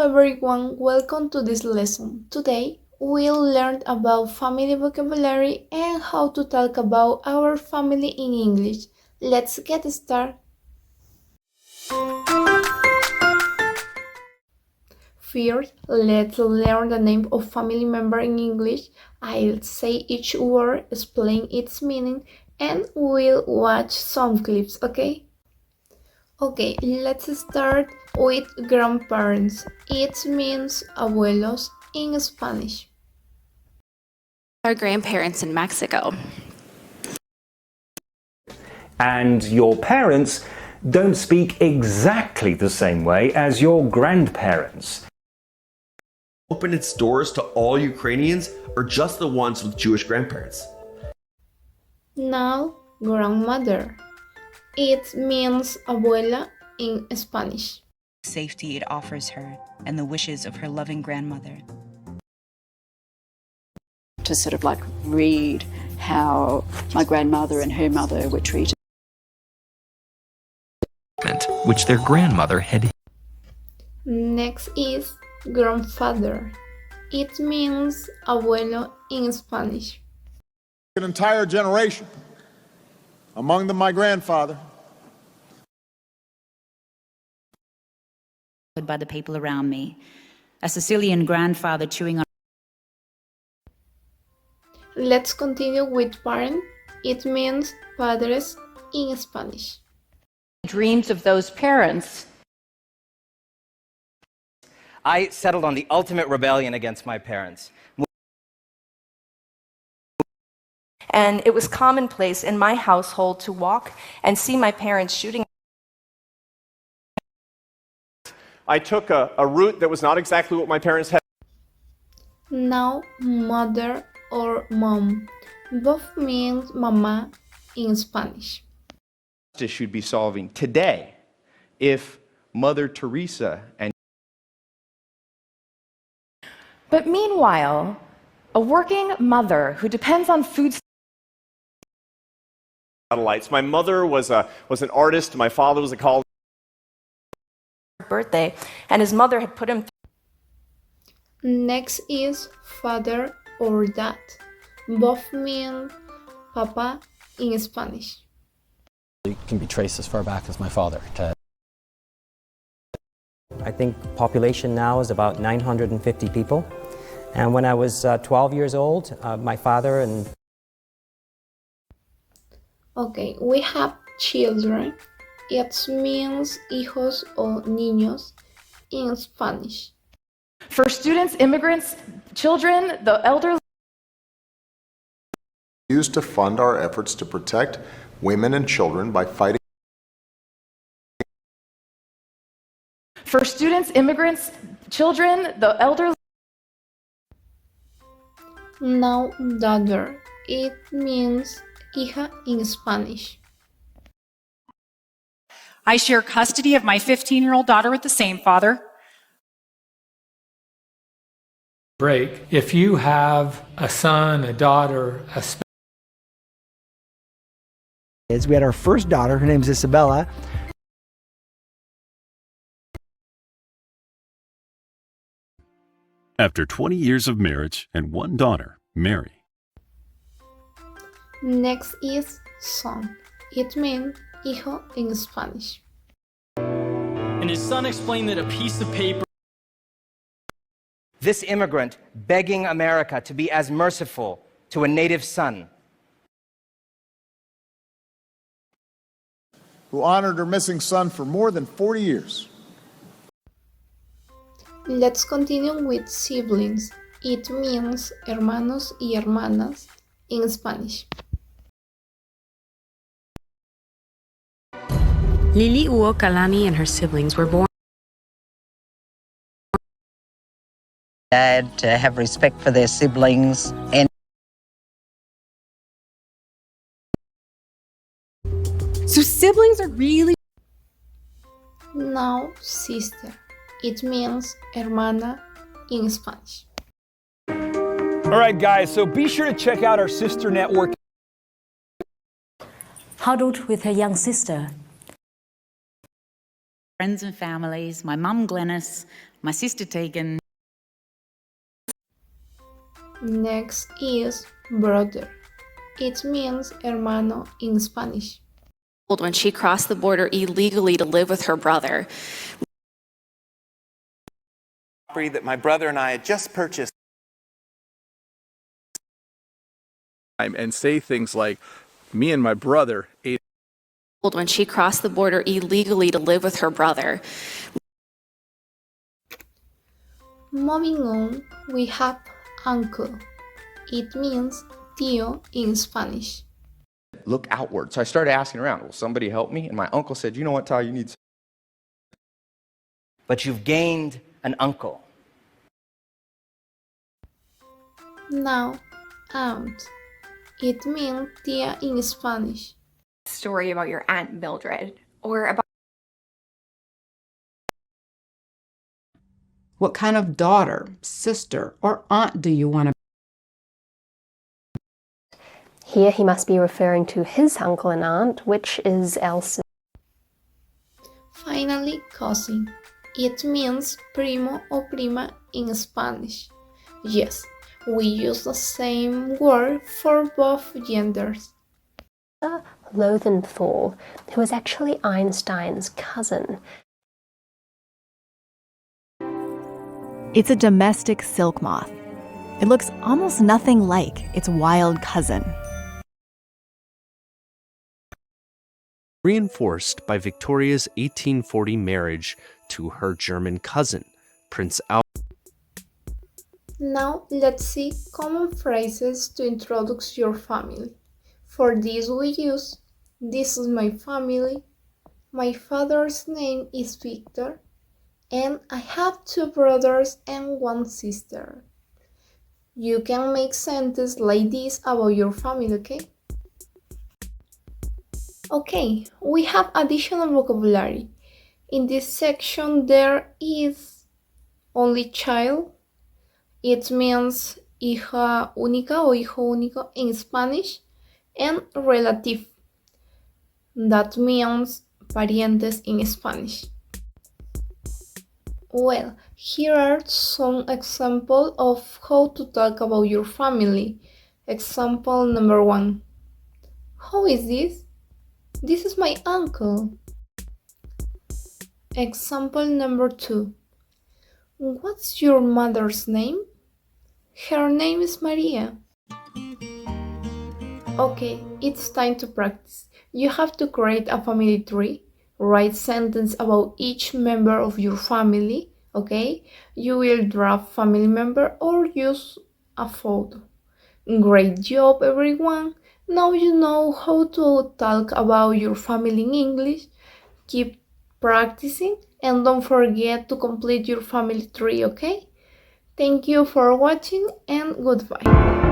everyone, welcome to this lesson. Today, we'll learn about family vocabulary and how to talk about our family in English. Let's get started. First, let's learn the name of family member in English. I'll say each word, explain its meaning, and we'll watch some clips, okay? Okay, let's start with grandparents. It means abuelos in Spanish. Our grandparents in Mexico. And your parents don't speak exactly the same way as your grandparents. Open its doors to all Ukrainians or just the ones with Jewish grandparents? Now, grandmother. It means abuela in Spanish. Safety it offers her and the wishes of her loving grandmother. To sort of like read how my grandmother and her mother were treated. Which their grandmother had. Next is grandfather. It means abuelo in Spanish. An entire generation, among them my grandfather. By the people around me. A Sicilian grandfather chewing on. Let's continue with parent. It means padres in Spanish. Dreams of those parents. I settled on the ultimate rebellion against my parents. And it was commonplace in my household to walk and see my parents shooting. I took a route that was not exactly what my parents had. Now, mother or mom. Both means mama in Spanish. You'd be solving today if Mother Teresa and. But meanwhile, a working mother who depends on food. My mother was an artist. My father was a college. Birthday, and his mother had put him. Next is father or dad. Both mean papa in Spanish. It can be traced as far back as my father. I think population now is about 950 people. And when I was 12 years old, my father and... Okay, we have children. It means hijos o niños in Spanish. For students, immigrants, children, the elderly. Used to fund our efforts to protect women and children by fighting. For students, immigrants, children, the elderly. Now, daughter. It means hija in Spanish. I share custody of my 15-year-old daughter with the same father. Break. If you have a son, a daughter, a spouse. We had our first daughter, her name's Isabella. After 20 years of marriage and one daughter, Mary. Next is son. It means hijo in Spanish. And his son explained that a piece of paper. This immigrant begging America to be as merciful to a native son. Who honored her missing son for more than 40 years. Let's continue with siblings. It means hermanos y hermanas in Spanish. Lili Uokalani and her siblings were born. Dad to have respect for their siblings and. So siblings are really. Now, sister. It means hermana in Spanish. All right, guys, so be sure to check out our sister network. Huddled with her young sister, Friends and families, my mum Glenys, my sister Tegan. Next is brother. It means hermano in Spanish. When she crossed the border illegally to live with her brother. That my brother and I had just purchased. And say things like, me and my brother ate. When she crossed the border illegally to live with her brother. Moving on, we have uncle. It means tío in Spanish. Look outward. So I started asking around, will somebody help me? And my uncle said, you know what, Ty, you need. But you've gained an uncle. Now, aunt. It means tía in Spanish. Story about your Aunt Mildred, or about what kind of daughter, sister, or aunt do you want to be? Here he must be referring to his uncle and aunt, which is Elsa. Finally, cousin. It means primo or prima in Spanish. Yes, we use the same word for both genders. Lowenthal, who was actually Einstein's cousin. It's a domestic silk moth. It looks almost nothing like its wild cousin. Reinforced by Victoria's 1840 marriage to her German cousin, Prince Albert. Now let's see common phrases to introduce your family. For this we use, this is my family, my father's name is Victor, and I have 2 brothers and 1 sister. You can make sentences like this about your family, okay? Okay, we have additional vocabulary. In this section there is only child. It means hija única o hijo único in Spanish, and relative. That means parientes in Spanish. Well, here are some examples of how to talk about your family. Example number 1. How is this? This is my uncle. Example number 2. What's your mother's name? Her name is Maria. Okay, it's time to practice. You have to create a family tree, write sentence about each member of your family, okay? You will draw family member or use a photo. Great job, everyone! Now you know how to talk about your family in English. Keep practicing and don't forget to complete your family tree, okay? Thank you for watching and goodbye.